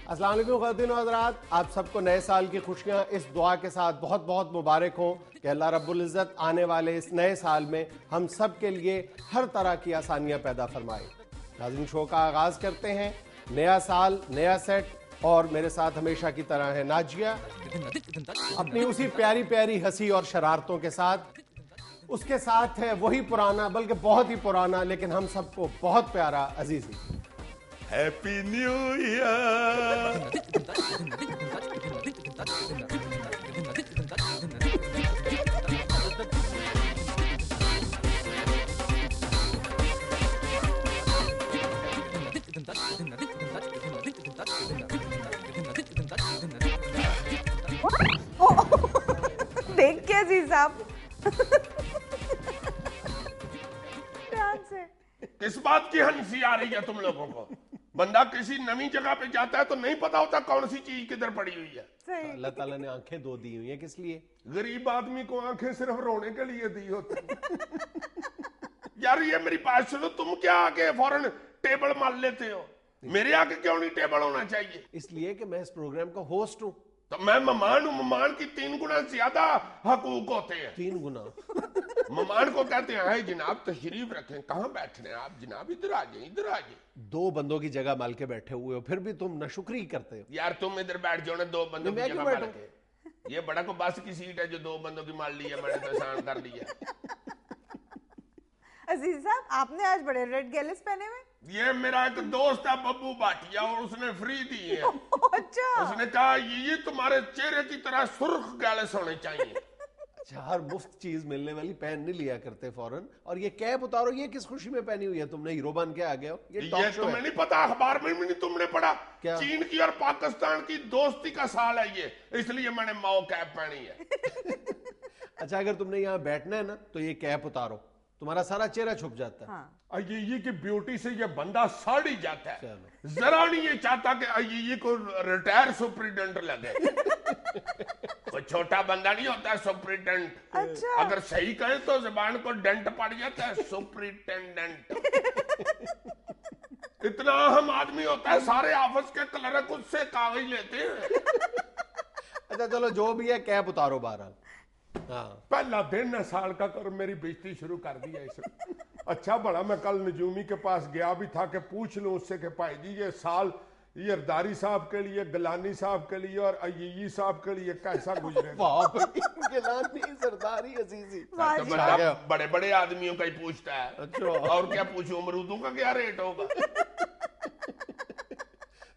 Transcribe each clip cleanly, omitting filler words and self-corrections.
السلام علیکم خواتین و حضرات، آپ سب کو نئے سال کی خوشیاں اس دعا کے ساتھ بہت بہت مبارک ہوں کہ اللہ رب العزت آنے والے اس نئے سال میں ہم سب کے لیے ہر طرح کی آسانیاں پیدا فرمائے۔ ناظرین، شو کا آغاز کرتے ہیں۔ نیا سال، نیا سیٹ، اور میرے ساتھ ہمیشہ کی طرح ہے ناجیہ اپنی اسی پیاری پیاری ہنسی اور شرارتوں کے ساتھ۔ اس کے ساتھ ہے وہی پرانا بلکہ بہت ہی پرانا لیکن ہم سب کو بہت پیارا عزیزی۔ Happy new year. دیکھ کے عزیز صاحب کس بات کی ہنسی آ رہی ہے تم لوگوں کو؟ بندہ کسی نئی جگہ پہ جاتا ہے تو نہیں پتا ہوتا کون سی چیز کدھر پڑی ہوئی ہے۔ اللہ تعالیٰ نے آنکھیں دو دی ہوئی ہیں، کس لیے؟ غریب آدمی کو آنکھیں صرف رونے کے لیے دی ہوتی۔ یار یہ میری بات سنو، تم کیا آگے فوراً ٹیبل مال لیتے ہو؟ میرے آگے کیوں نہیں ٹیبل ہونا چاہیے؟ اس لیے کہ میں اس پروگرام کا ہوسٹ ہوں۔ تو میں مہمان ہوں، مہمان کی 3 گنا زیادہ حقوق ہوتے ہیں۔ 3 گنا؟ مہمان کو کہتے ہیں اے جناب تشریف رکھیں، کہاں بیٹھنے ہیں آپ جناب؟ ادھر آ جائیں، ادھر آ جائیں۔ 2 بندوں کی جگہ مال کے بیٹھے ہوئے ہو، پھر بھی تم ناشکری کرتے ہو۔ یار تم ادھر بیٹھ جاؤ نا، 2 بندوں کی جگہ مال کے۔ یہ بڑا کو بس کی سیٹ ہے جو 2 بندوں کی مال لی ہے، میں نے تو احسان کر لیا۔ عزیز صاحب آپ نے آج بڑے ریڈ گیلس پہنے ہوئے۔ یہ میرا ایک دوست ہے ببو بھاٹیا، اور اس نے فری دی ہے۔ اچھا، اس نے کہا یہ تمہارے چہرے کی طرح سرخ گیلس ہونے چاہیے۔ ہر مفت چیز ملنے والی پہن نہیں لیا کرتے فوراً۔ اور یہ کیپ اتارو، یہ کس خوشی میں پہنی ہوئی ہے؟ تم نے ہیرو بن کے آ گئے ہو؟ یہ تمہیں نہیں پتا، اخبار میں بھی نہیں تم نے پڑھا؟ چین کی اور پاکستان کی دوستی کا سال ہے یہ، اس لیے میں نے ماؤ کیپ پہنی ہے۔ اچھا، اگر تم نے یہاں بیٹھنا ہے نا تو یہ کیپ اتارو، تمہارا سارا چہرہ چھپ جاتا ہے۔ یہ کی بیوٹی سے یہ بندہ سڑ ہی جاتا ہے۔ ذرا نہیں یہ چاہتا کہ یہ کو ریٹائر سپریڈنٹ لگے۔ کوئی چھوٹا بندہ نہیں ہوتا ہے سپریڈنٹ، اگر صحیح کہیں تو زبان کو ڈنٹ پڑ جاتا ہے سپریٹینڈنٹ۔ اتنا اہم آدمی ہوتا ہے، سارے آفس کے کلرک اس سے کاغذ لیتے ہیں۔ اچھا چلو جو بھی ہے، کیپ اتارو بہرحال۔ پہلا دن ہے سال کا، کر میری بےزتی شروع کر دی ہے اس نے۔ اچھا بڑا میں کل نجومی کے پاس گیا بھی تھا کہ پوچھ لوں اس سے کہ بھائی جی یہ سال یرداری صاحب کے لیے، گلانی صاحب کے لیے اور ایئی صاحب کے لیے کیسا گزرے گا؟ گلانی، سرداری، عزیزی، بڑے بڑے آدمیوں کا ہی پوچھتا ہے، اور کیا پوچھوں؟ امرودوں کا کیا ریٹ ہوگا؟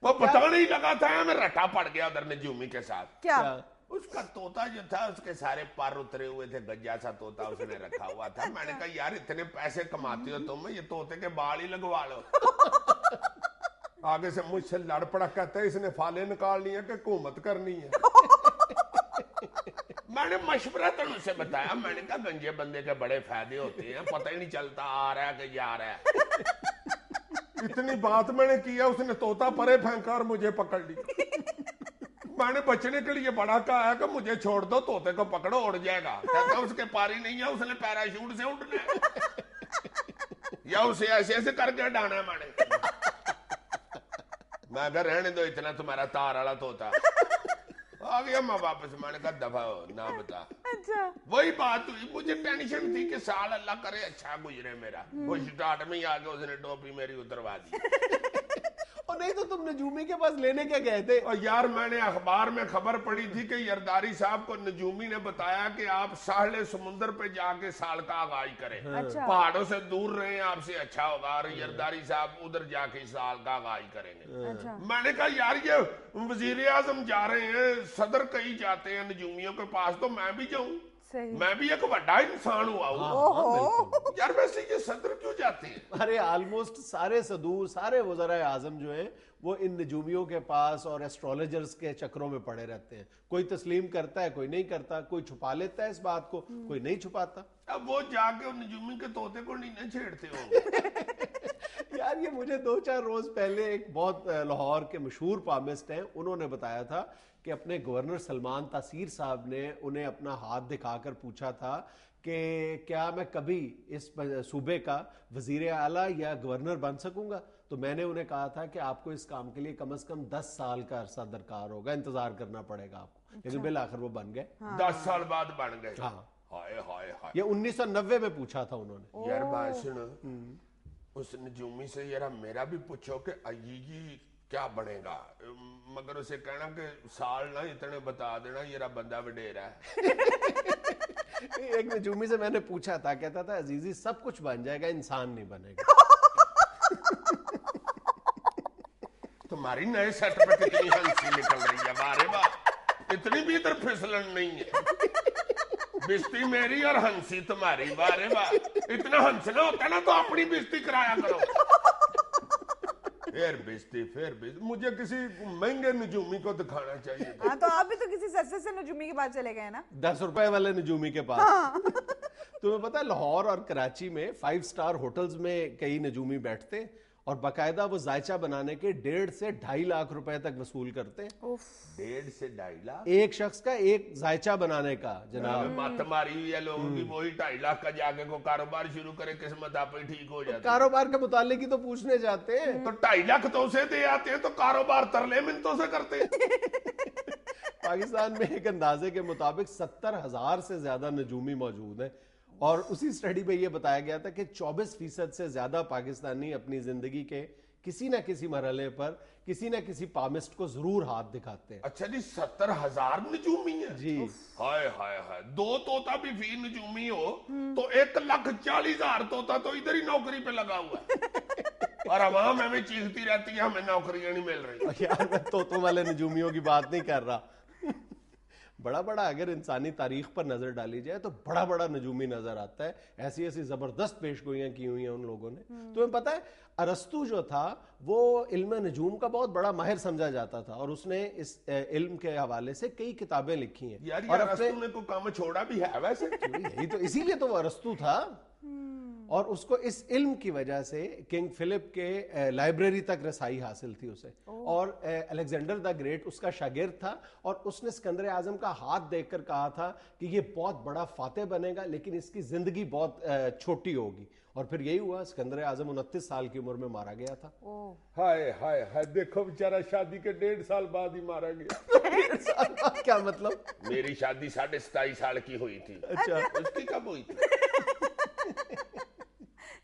وہ پتہ نہیں لگا تھا، میں رٹا پڑ گیا ادھر نجومی کے ساتھ۔ کیا؟ اس کا طوطا جو تھا اس کے سارے پر اترے ہوئے تھے، گجا سا طوطا اس نے رکھا ہوا تھا۔ میں نے کہا یار اتنے پیسے کماتی ہو تم، یہ طوطے کے بال ہی لگوا لو۔ آگے سے مجھ سے لڑ پڑا، کہتا ہے اس نے فالے نکال لی ہے کہ حکومت کرنی ہے۔ میں نے مشورہ تو اسے بتایا، میں نے کہا گنجے بندے کے بڑے فائدے ہوتے ہیں، پتہ ہی نہیں چلتا آ رہا ہے کہ جا رہا ہے۔ اتنی بات میں نے کیا، اس نے طوطا پرے پھینکا اور مجھے پکڑ لی۔ میں نے بچنے کے لیے بڑا کہا ہے کہ مجھے چھوڑ دو، طوطے کو پکڑو اڑ جائے گا۔ کہتا اس کے پاری نہیں ہے، اس نے پیراشوٹ سے اڑنا ہے یا اسے ایسے ایسے کر کے ڈانا ہے۔ میں اگر رہنے دو اتنا تمہارا تار والا طوطا۔ آ گیا میں واپس، میں نے کہا دفعہ ہو نہ بتا۔ وہی بات ہوئی، مجھے ٹینشن تھی کہ سال اللہ کرے اچھا گزرے میرا۔ وہ سٹارٹ میں ہی آ کے اس نے ٹوپی میری اتروا دی۔ اور نہیں تو تم نجومی کے پاس لینے کیا گئے تھے؟ اور یار میں نے اخبار میں خبر پڑھی تھی کہ یرداری صاحب کو نجومی نے بتایا کہ آپ ساحل سمندر پہ جا کے سال کا آغاز کریں، پہاڑوں سے دور رہیں، آپ سے اچھا ہوگا، اور یرداری صاحب ادھر جا کے سال کا آغاز کریں گے۔ میں نے کہا یار یہ وزیر اعظم جا رہے ہیں، صدر کئی جاتے ہیں نجومیوں کے پاس، تو میں بھی جاؤں۔ صحیح میں بھی ایک بڑا انسان ہوا ہوں اوہو یار ویسے یہ صدر کیوں جاتے ہیں؟ ارے آلموسٹ سارے صدور سارے وزرائے اعظم جو ہیں وہ ان نجومیوں کے پاس اور ایسٹرولوجرز کے چکروں میں پڑے رہتے ہیں. کوئی تسلیم کرتا ہے, کوئی نہیں کرتا, کوئی چھپا لیتا ہے اس بات کو, کوئی نہیں چھپاتا. اب وہ جا کے ان نجومی کے طوطے کو نہیں چھیڑتے ہوں گے. یار یہ مجھے 2-4 روز پہلے ایک بہت لاہور کے مشہور پامسٹ ہیں, انہوں نے بتایا تھا کہ اپنے گورنر سلمان تاثیر صاحب نے انہیں اپنا ہاتھ دکھا کر پوچھا تھا کہ کیا میں کبھی اس صوبے کا وزیر اعلیٰ یا گورنر بن سکوں گا. تو میں نے انہیں کہا تھا کہ آپ کو اس کام کے لیے کم از کم 10 سال کا عرصہ درکار ہوگا, انتظار کرنا پڑے گا آپ کو. لیکن بالآخر وہ بن گئے. 10 سال بعد بن گئے. ہاں ہائے ہائے ہائے. یہ 1990 میں پوچھا تھا انہوں نے. یار بات سن, اس نجومی سے یار میرا بھی پوچھو کہ یہ کیا بنے گا, مگر اسے کہنا کہ سال نہ اتنے بتا دینا یہ بندہ وڈیرا ہے. ایک نجومی سے میں نے پوچھا تھا, کہتا تھا عزیزی سب کچھ بن جائے گا, انسان نہیں بنے گا. تمہاری نئے سیٹ پہ کتنی ہنسی نکل رہی ہے, بارے واہ, اتنی بھی ادھر پھسلن نہیں ہے. بستی میری اور ہنسی تمہاری, بارے واہ. اتنا ہنسنا ہوتا ہے نا تو اپنی بستی کرایا کرو. پھر بستی مجھے کسی مہنگے نجومی کو دکھانا چاہیے. ہاں تو آپ بھی تو کسی سستے سے نجومی کے پاس چلے گئے نا, 10 روپے والے نجومی کے پاس. تمہیں پتا ہے لاہور اور کراچی میں 5 سٹار ہوٹلز میں کئی نجومی بیٹھتے اور باقاعدہ وہ ذائچہ بنانے کے 1.5 سے 2.5 لاکھ روپے تک وصول کرتے ہیں. 1.5 سے 2.5 لاکھ ایک شخص کا ایک ذائچہ بنانے کا. جناب مت ماری ہوئی ہے لوگوں کی, وہی 2.5 لاکھ کا جا کے کو کاروبار شروع کرے, قسمت آپ ہی ٹھیک ہو جاتی. کاروبار کے متعلق ہی تو پوچھنے جاتے ہیں. تو 2.5 لاکھ تو اسے دے آتے ہیں, تو کاروبار ترلے منتوں سے کرتے ہیں. پاکستان میں ایک اندازے کے مطابق 70,000 سے زیادہ نجومی موجود ہیں, اور اسی سٹڈی میں یہ بتایا گیا تھا کہ 24% سے زیادہ پاکستانی اپنی زندگی کے کسی نہ کسی مرحلے پر کسی نہ کسی پامسٹ کو ضرور ہاتھ دکھاتے ہیں. اچھا جی, 70,000 نجومی ہیں. جی ہائے ہائے ہائے, 2 طوطا بھی فی نجومی ہو تو 1,40,000 طوطا تو ادھر ہی نوکری پہ لگا ہوا ہے, اور عوام ہمیں چیختی رہتی ہے ہمیں نوکریاں نہیں مل رہی. یار میں طوطوں والے نجومیوں کی بات نہیں کر رہا. بڑا بڑا اگر انسانی تاریخ پر نظر ڈالی جائے تو بڑا بڑا نجومی نظر آتا ہے. ایسی ایسی زبردست پیش گوئیاں کی ہوئی ہیں ان لوگوں نے. تمہیں پتہ ہے ارسطو جو تھا وہ علم نجوم کا بہت بڑا ماہر سمجھا جاتا تھا, اور اس نے اس علم کے حوالے سے کئی کتابیں لکھی ہیں. یار اور ارسطو نے کوئی کام چھوڑا بھی ہے ویسے. یہی تو اسی لیے تو وہ ارسطو تھا, اور اس کو اس علم کی وجہ سے کنگ فلپ کے لائبریری تک رسائی حاصل تھی اسے. اور الیگزینڈر دا گریٹ اس کا شاگرد تھا, اور اس نے اسکندر اعظم کا ہاتھ دیکھ کر کہا تھا کہ یہ بہت بڑا فاتح بنے گا لیکن اس کی زندگی بہت چھوٹی ہوگی. اور پھر یہی ہوا, اسکندر اعظم 29 سال کی عمر میں مارا گیا تھا. ہائے ہائے ہائے, دیکھو بیچارہ شادی کے 1.5 سال بعد ہی مارا گیا. 1.5 سال بعد کیا مطلب؟ میری شادی 27.5 سال کی ہوئی تھی. اچھا, اس کی کب ہوئی تھی؟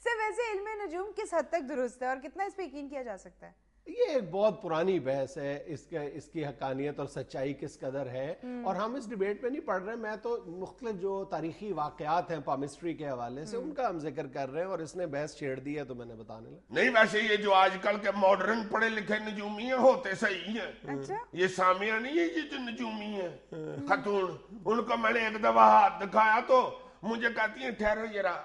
سر ویسے علم نجوم کس حد تک درست ہے اور کتنا اس پہ یقین کیا جا سکتا ہے؟ یہ ایک بہت پرانی بحث ہے, اس کی حقانیت اور سچائی کس قدر ہے, اور ہم اس ڈیبیٹ میں نہیں پڑھ رہے. میں تو مختلف جو تاریخی واقعات ہیں پامسٹری کے حوالے سے ان کا ہم ذکر کر رہے ہیں, اور اس نے بحث چھیڑ دی ہے تو میں نے بتانے لگا. نہیں ویسے یہ جو آج کل کے ماڈرن پڑھے لکھے نجومی ہیں ہوتے صحیح ہیں. اچھا, یہ سامیہ نہیں ہے, یہ جو نجومی ہیں خاتون, ان کو میں نے ایک دفعہ ہاتھ دکھایا تو مجھے کہتی ہیں ٹھہرو ذرا,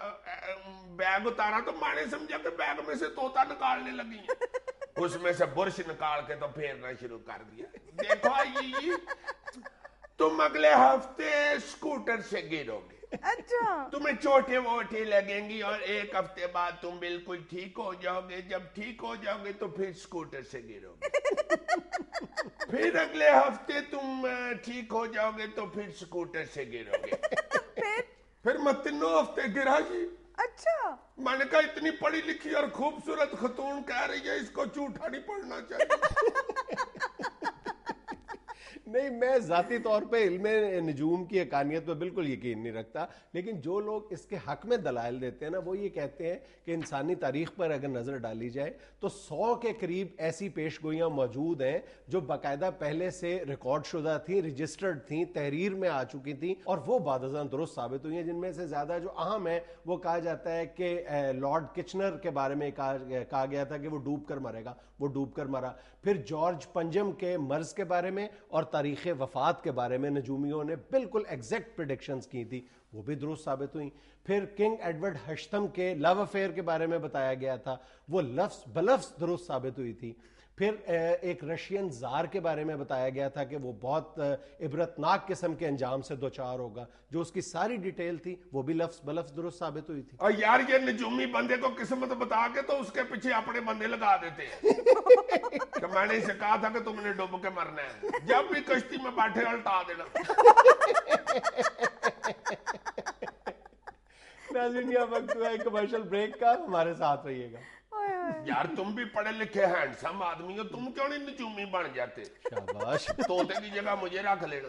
بیگ اتارا تو میں نے سمجھا کہ بیگ میں سے طوطا نکالنے لگی ہیں. اس میں سے برش نکال کے تو پھیرنا شروع کر دیا. دیکھو یہ تم اگلے ہفتے اسکوٹر سے گرو گے, اچھا, تمہیں چوٹے ووٹے لگیں گی, اور 1 ہفتے بعد تم بالکل ٹھیک ہو جاؤ گے. جب ٹھیک ہو جاؤ گے تو پھر اسکوٹر سے گرو گے. پھر اگلے ہفتے تم ٹھیک ہو جاؤ گے تو پھر اسکوٹر سے گرو گے. پھر میں 3 ہفتے گرا جی. اچھا, میں نے کہا اتنی پڑھی لکھی اور خوبصورت خاتون کہہ رہی ہے اس کو جھوٹا نہیں پڑھنا چاہیے. نہیں, میں ذاتی طور پہ علم نجوم کی حقانیت پہ بالکل یقین نہیں رکھتا, لیکن جو لوگ اس کے حق میں دلائل دیتے ہیں نا, وہ یہ کہتے ہیں کہ انسانی تاریخ پر اگر نظر ڈالی جائے تو 100 کے قریب ایسی پیش گوئیاں موجود ہیں جو باقاعدہ پہلے سے ریکارڈ شدہ تھیں, رجسٹرڈ تھیں, تحریر میں آ چکی تھیں, اور وہ بعد ازاں درست ثابت ہوئی ہیں. جن میں سے زیادہ جو اہم ہے وہ کہا جاتا ہے کہ لارڈ کچنر کے بارے میں کہا گیا تھا کہ وہ ڈوب کر مرے گا, وہ ڈوب کر مرا. پھر جارج پنجم کے مرض کے بارے میں اور تاریخ وفات کے بارے میں نجومیوں نے بالکل ایگزیکٹ پریڈکشنز کی تھی، وہ بھی درست ثابت ہوئیں. پھر کنگ ایڈورڈ ہشتم کے لو افیئر کے بارے میں بتایا گیا تھا، وہ لفظ بلفظ درست ثابت ہوئی تھی. پھر ایک رشین زار کے بارے میں بتایا گیا تھا کہ وہ بہت عبرتناک قسم کے انجام سے دوچار ہوگا، جو اس کی ساری ڈیٹیل تھی وہ بھی لفظ بلفظ درست ثابت ہوئی تھی. اور یار یہ نجومی بندے کو قسمت بتا کے تو اس کے پیچھے اپنے بندے لگا دیتے ہیں کہ میں نے اسے کہا تھا کہ تم نے ڈوب کے مرنا ہے، جب بھی کشتی میں بیٹھے الٹا دینا. ناظرین یہ وقت ہوا ہے کمرشل بریک کا، ہمارے ساتھ رہیے گا. یار تم بھی پڑھے لکھے ہینڈسم آدمی ہو، تم کیوں نہیں نجومی بن جاتے؟ شاباش. طوطے کی جگہ مجھے رکھ لینا.